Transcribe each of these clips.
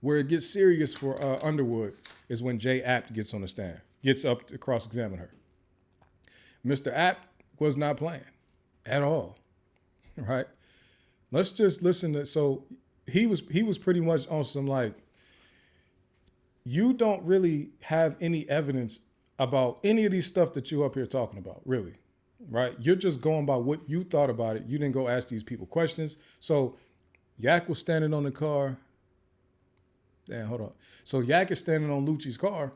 Where it gets serious for Underwood is when Jay Apt gets on the stand, gets up to cross-examine her. Mr. Apt was not playing at all, right? Let's just listen to, so he was pretty much on some like, you don't really have any evidence about any of these stuff that you up here talking about, really, right? You're just going by what you thought about it. You didn't go ask these people questions. So Yak was standing on the car. Damn, hold on. So Yak is standing on Lucci's car,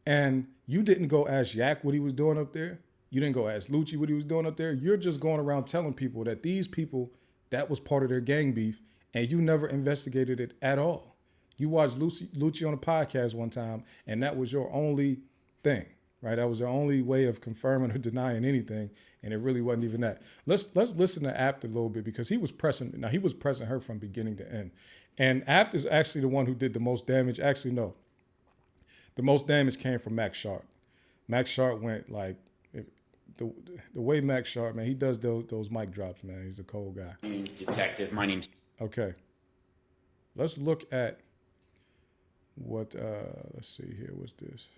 and you didn't go ask Yak what he was doing up there. You didn't go ask Lucci what he was doing up there. You're just going around telling people that these people, that was part of their gang beef, and you never investigated it at all. You watched Lucci on a podcast one time, and that was your only thing, right? That was your only way of confirming or denying anything, and it really wasn't even that. Let's listen to Apt a little bit, because he was pressing her from beginning to end. And Apt is actually the one who did the most damage. Actually, no. The most damage came from Max Sharp. Max Sharp went like, the way Max Sharp, man, he does those mic drops, man. He's a cold guy. Detective, my name's... Okay. Let's look at what, let's see here, what's this?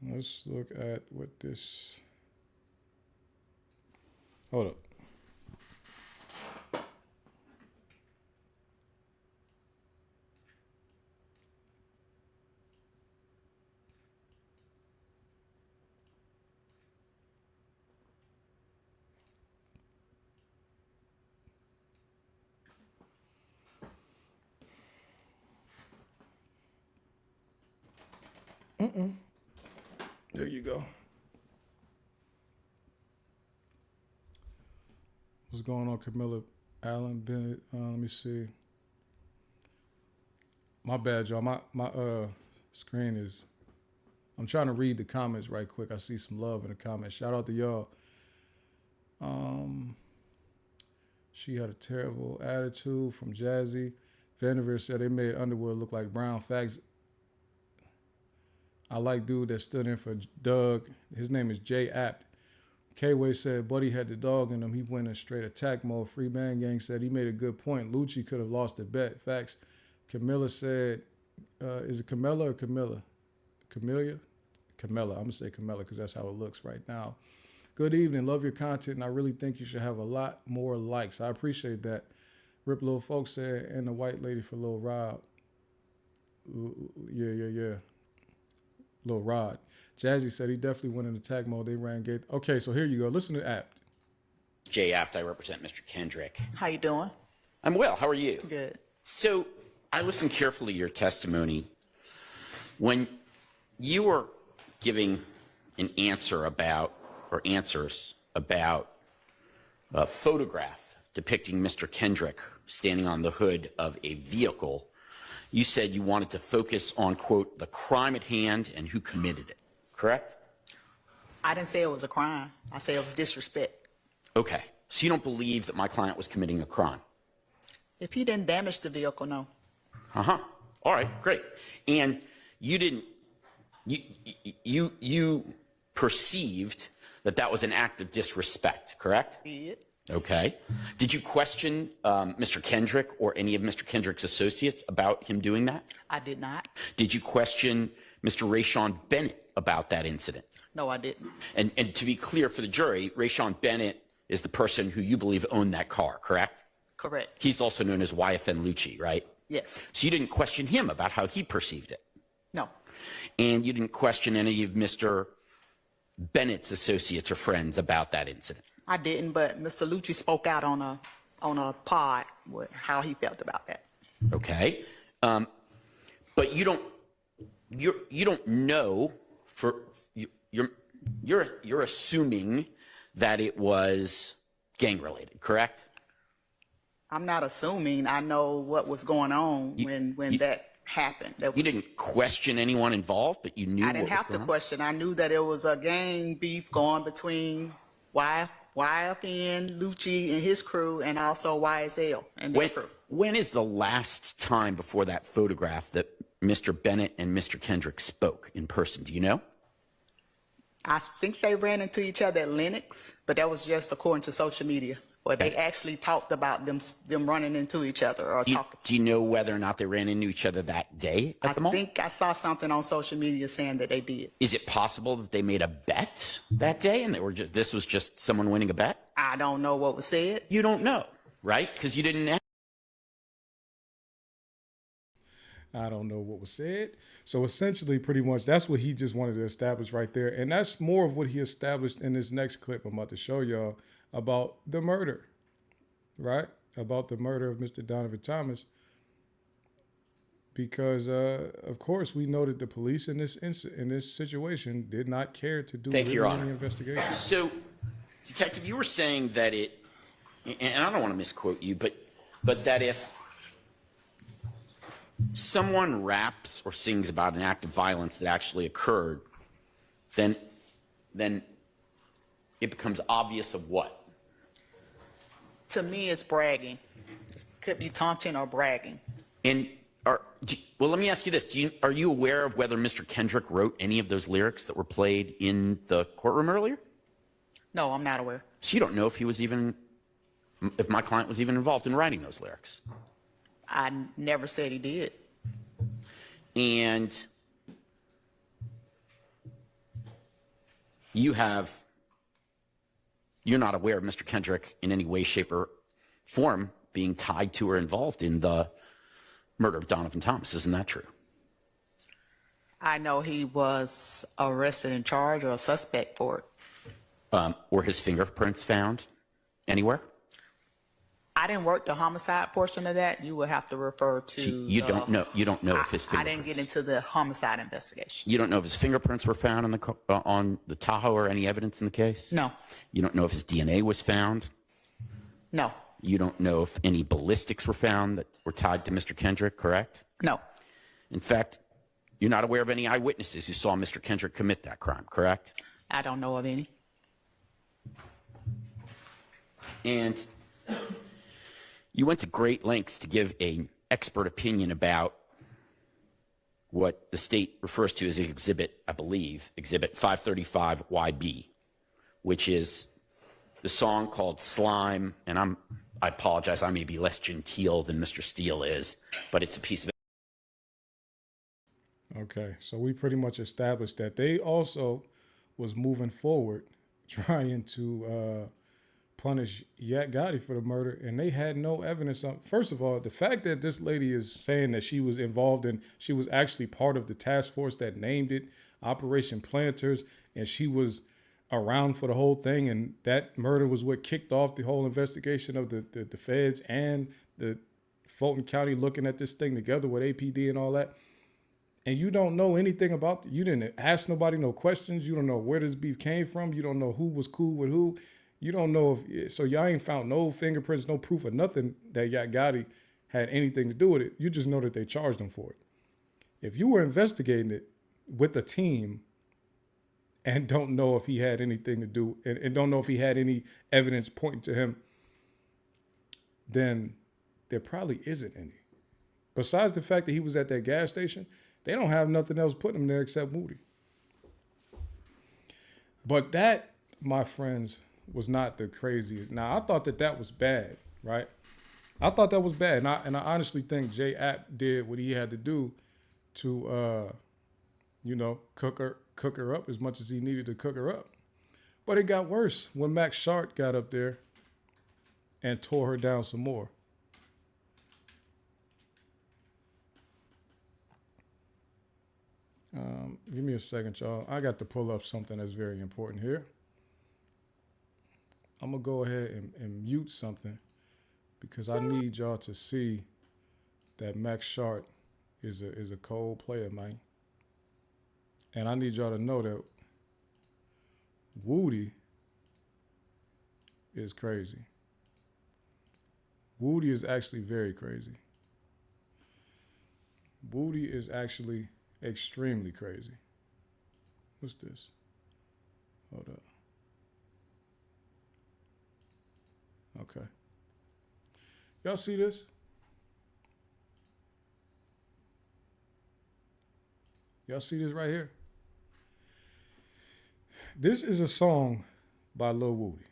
Let's look at what this, hold up. There you go. What's going on, Camilla Allen Bennett? Let me see. My bad, y'all. My screen is, I'm trying to read the comments right quick. I see some love in the comments. Shout out to y'all. She had a terrible attitude from Jazzy. Vanderveer said they made Underwood look like Brown. Facts. I like dude that stood in for Doug. His name is Jay Apt. K-Way said Buddy had the dog in him. He went in straight attack mode. Free Man Gang said he made a good point. Lucci could have lost the bet. Facts. Camilla said, is it Camilla or Camilla? Camellia? Camilla. I'm going to say Camilla because that's how it looks right now. Good evening. Love your content, and I really think you should have a lot more likes. I appreciate that. Rip Little Folks said, and the white lady for Lil Rob. Yeah. Lil Rod. Jazzy said he definitely went in attack mode. They ran gate. Okay, so here you go. Listen to Apt. Jay Apt, I represent Mr. Kendrick. How you doing? I'm well. How are you? Good. So I listened carefully to your testimony. When you were giving an answer about, or answers about a photograph depicting Mr. Kendrick standing on the hood of a vehicle, you said you wanted to focus on, quote, the crime at hand and who committed it, correct? I didn't say it was a crime. I said it was disrespect. Okay. So you don't believe that my client was committing a crime? If he didn't damage the vehicle, no. Uh-huh. All right, great. And you didn't, you perceived that that was an act of disrespect, correct? Yeah. Okay. Did you question Mr. Kendrick or any of Mr. Kendrick's associates about him doing that? I did not. Did you question Mr. Rayshawn Bennett about that incident? No, I didn't. And to be clear for the jury, Rayshawn Bennett is the person who you believe owned that car, correct? Correct. He's also known as YFN Lucci, right? Yes. So you didn't question him about how he perceived it? No. And you didn't question any of Mr. Bennett's associates or friends about that incident? I didn't, but Mr. Lucci spoke out on a pod with how he felt about that. Okay. But you don't know for you're assuming that it was gang related, correct? I'm not assuming. I know what was going on when that happened. You didn't question anyone involved, but you knew I didn't have to question. I knew that it was a gang beef going between YFN, Lucci and his crew, and also YSL and their crew. When is the last time before that photograph that Mr. Bennett and Mr. Kendrick spoke in person? Do you know? I think they ran into each other at Lennox, but that was just according to social media. Or they actually talked about them running into each other or talking. Do you know whether or not they ran into each other that day at the mall? I think I saw something on social media saying that they did. Is it possible that they made a bet that day and this was just someone winning a bet? I don't know what was said. You don't know, right? Because you didn't ask. I don't know what was said. So essentially, pretty much, that's what he just wanted to establish right there. And that's more of what he established in this next clip I'm about to show y'all about the murder, right? About the murder of Mr. Donovan Thomas. Because, of course, we know that the police in this situation did not care to do Thank you, Your any Honor. investigation. So, Detective, you were saying that and I don't want to misquote you, but that if someone raps or sings about an act of violence that actually occurred, then it becomes obvious of what? To me, it's bragging. Could be taunting or bragging. And well, let me ask you this: are you aware of whether Mr. Kendrick wrote any of those lyrics that were played in the courtroom earlier? No, I'm not aware. So you don't know if my client was even involved in writing those lyrics. I never said he did. And you're not aware of Mr. Kendrick in any way, shape, or form being tied to or involved in the murder of Donovan Thomas. Isn't that true? I know he was arrested and charged or a suspect for it. Were his fingerprints found anywhere? I didn't work the homicide portion of that. You would have to refer to. You don't know if his fingerprints. I didn't get into the homicide investigation. You don't know if his fingerprints were found on the Tahoe or any evidence in the case? No. You don't know if his DNA was found? No. You don't know if any ballistics were found that were tied to Mr. Kendrick, correct? No. In fact, you're not aware of any eyewitnesses who saw Mr. Kendrick commit that crime, correct? I don't know of any. And you went to great lengths to give an expert opinion about what the state refers to as Exhibit 535YB, which is the song called Slime. And I apologize, I may be less genteel than Mr. Steele is, but it's a piece of. Okay, so we pretty much established that they also was moving forward trying to punish Yak Gotti for the murder, and they had no evidence on. First of all, the fact that this lady is saying that she was involved in, she was actually part of the task force that named it Operation Planters, and she was around for the whole thing, and that murder was what kicked off the whole investigation of the feds and the Fulton County looking at this thing together with APD and all that. And you don't know anything about you didn't ask nobody no questions. You don't know where this beef came from. You don't know who was cool with who. You don't know if, so y'all ain't found no fingerprints, no proof of nothing that Yak Gotti had anything to do with it. You just know that they charged him for it. If you were investigating it with a team and don't know if he had anything to do, and don't know if he had any evidence pointing to him, then there probably isn't any. Besides the fact that he was at that gas station, they don't have nothing else putting him there except Moody. But that, my friends, was not the craziest. Now, I thought that was bad, right? I thought that was bad. And I honestly think Jay App did what he had to do to, cook her up as much as he needed to cook her up. But it got worse when Max Sharp got up there and tore her down some more. Give me a second, y'all. I got to pull up something that's very important here. I'm going to go ahead and mute something because I need y'all to see that Max Sharp is a cold player, man. And I need y'all to know that Woody is crazy. Woody is actually very crazy. Woody is actually extremely crazy. What's this? Hold up. Okay. Y'all see this? Y'all see this right here? This is a song by Lil Woody,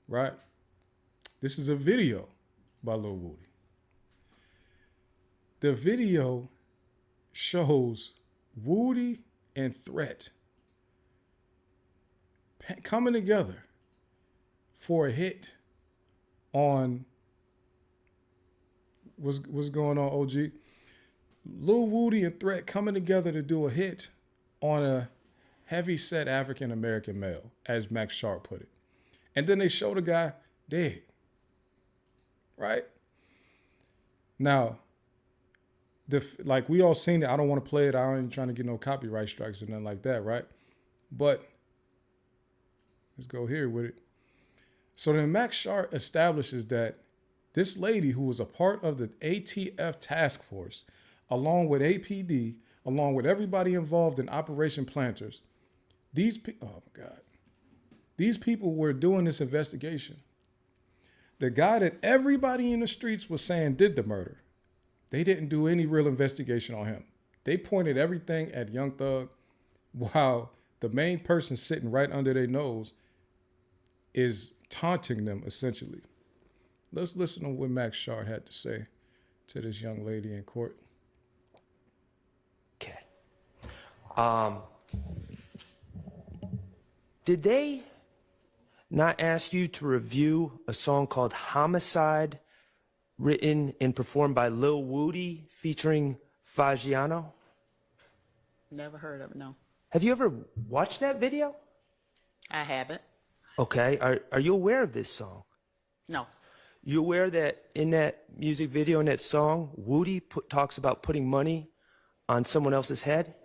right? This is a video by Lil Woody. The video shows Woody and Threat coming together for a hit on what's going on, OG? Lil Woody and Threat coming together to do a hit on a heavy-set African-American male, as Max Sharp put it. And then they show the guy dead. Right? Now, like we all seen it. I don't want to play it. I ain't trying to get no copyright strikes or nothing like that, right? But let's go here with it. So then Max Sharp establishes that this lady who was a part of the ATF task force, along with APD, along with everybody involved in Operation Planters, oh my God, these people were doing this investigation. The guy that everybody in the streets was saying did the murder, they didn't do any real investigation on him. They pointed everything at Young Thug, while the main person sitting right under their nose is taunting them, essentially. Let's listen to what Max Sharp had to say to this young lady in court. Okay. Did they not ask you to review a song called Homicide, written and performed by Lil Woody featuring Fagiano? Never heard of it, no. Have you ever watched that video? I haven't. Okay. Are you aware of this song? No. You aware that in that music video, in that song, Woody talks about putting money on someone else's head?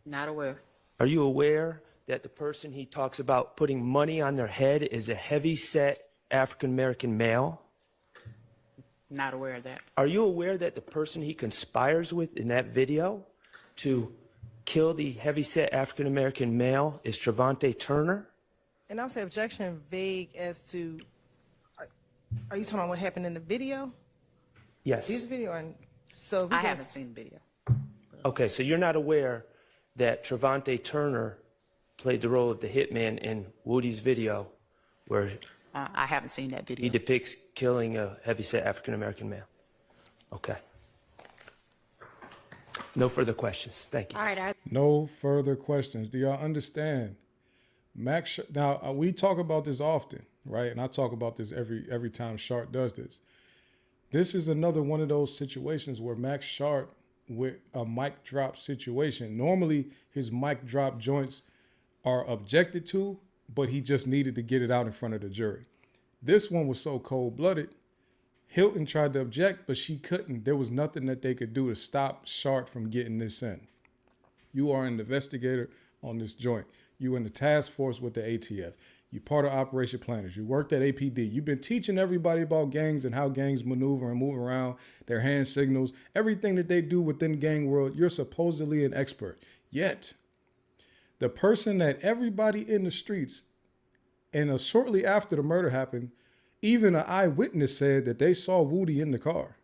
Not aware. Are you aware that the person he talks about putting money on their head is a heavy-set African-American male? Not aware of that. Are you aware that the person he conspires with in that video to kill the heavy-set African-American male is Trevante Turner? And I'm saying objection vague as to, are you talking about what happened in the video? Yes. This video, and so I haven't seen the video. Okay, so you're not aware that Trevante Turner played the role of the hitman in Woody's video where I haven't seen that video. he depicts killing a heavy-set African-American male. Okay. No further questions. Thank you. All right. No further questions. Do y'all understand? Now, we talk about this often, right? And I talk about this every time Sharp does this. This is another one of those situations where Max Sharp, with a mic drop situation, normally his mic drop joints are objected to, but he just needed to get it out in front of the jury. This one was so cold-blooded. Hilton tried to object, but she couldn't. There was nothing that they could do to stop Sharp from getting this in. You are an investigator on this joint. You in the task force with the ATF. You part of Operation Planters. You worked at APD. You've been teaching everybody about gangs and how gangs maneuver and move around, their hand signals, everything that they do within the gang world. You're supposedly an expert. Yet, the person that everybody in the streets, and shortly after the murder happened, even an eyewitness said that they saw Woody in the car.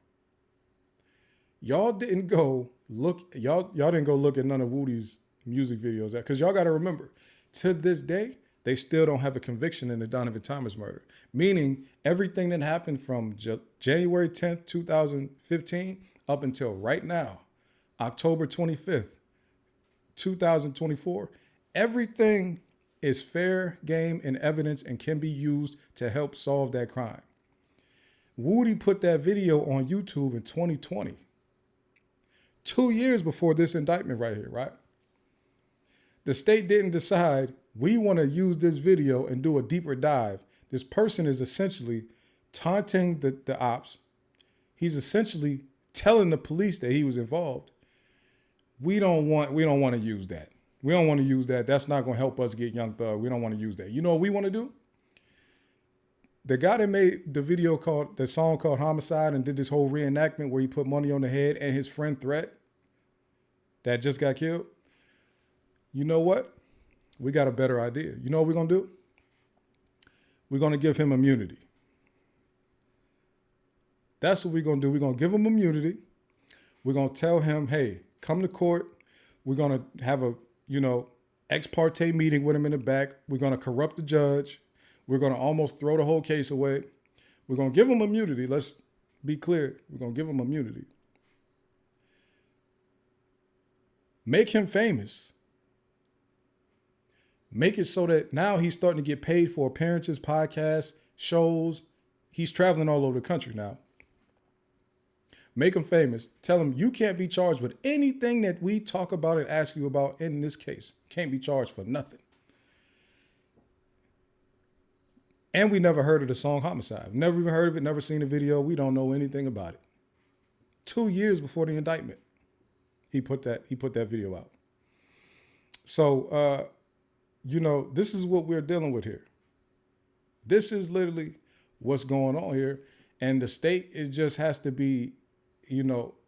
Y'all didn't go look at none of Woody's music videos, because y'all got to remember, to this day, they still don't have a conviction in the Donovan Thomas murder. Meaning everything that happened from January 10th, 2015 up until right now, October 25th, 2024, everything is fair game and evidence and can be used to help solve that crime. Woody put that video on YouTube in 2020, 2 years before this indictment right here, right? The state didn't decide, we want to use this video and do a deeper dive. This person is essentially taunting the ops. He's essentially telling the police that he was involved. We don't want to use that. We don't want to use that. That's not going to help us get Young Thug. We don't want to use that. You know what we want to do? The guy that made the song called Homicide and did this whole reenactment where he put money on the head, and his friend Threat that just got killed. You know what? We got a better idea. You know what we're going to do? We're going to give him immunity. That's what we're going to do. We're going to give him immunity. We're going to tell him, hey, come to court. We're going to have ex parte meeting with him in the back. We're going to corrupt the judge. We're going to almost throw the whole case away. We're going to give him immunity. Let's be clear. We're going to give him immunity. Make him famous. Make it so that now he's starting to get paid for appearances, podcasts, shows. He's traveling all over the country now. Make him famous. Tell him you can't be charged with anything that we talk about and ask you about in this case. Can't be charged for nothing. And we never heard of the song Homicide. Never even heard of it, never seen a video. We don't know anything about it. 2 years before the indictment, he put that video out. So, this is what we're dealing with here. This is literally what's going on here. And the state just has to be,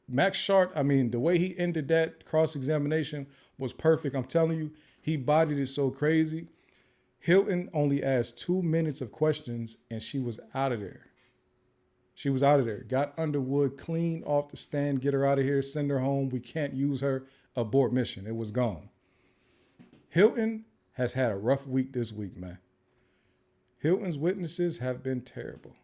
Max Sharp, the way he ended that cross-examination was perfect. I'm telling you, he bodied it so crazy. Hilton only asked 2 minutes of questions and she was out of there. She was out of there. Got Underwood clean off the stand, get her out of here, send her home. We can't use her. Abort mission. It was gone. Hilton has had a rough week this week, man. Hilton's witnesses have been terrible.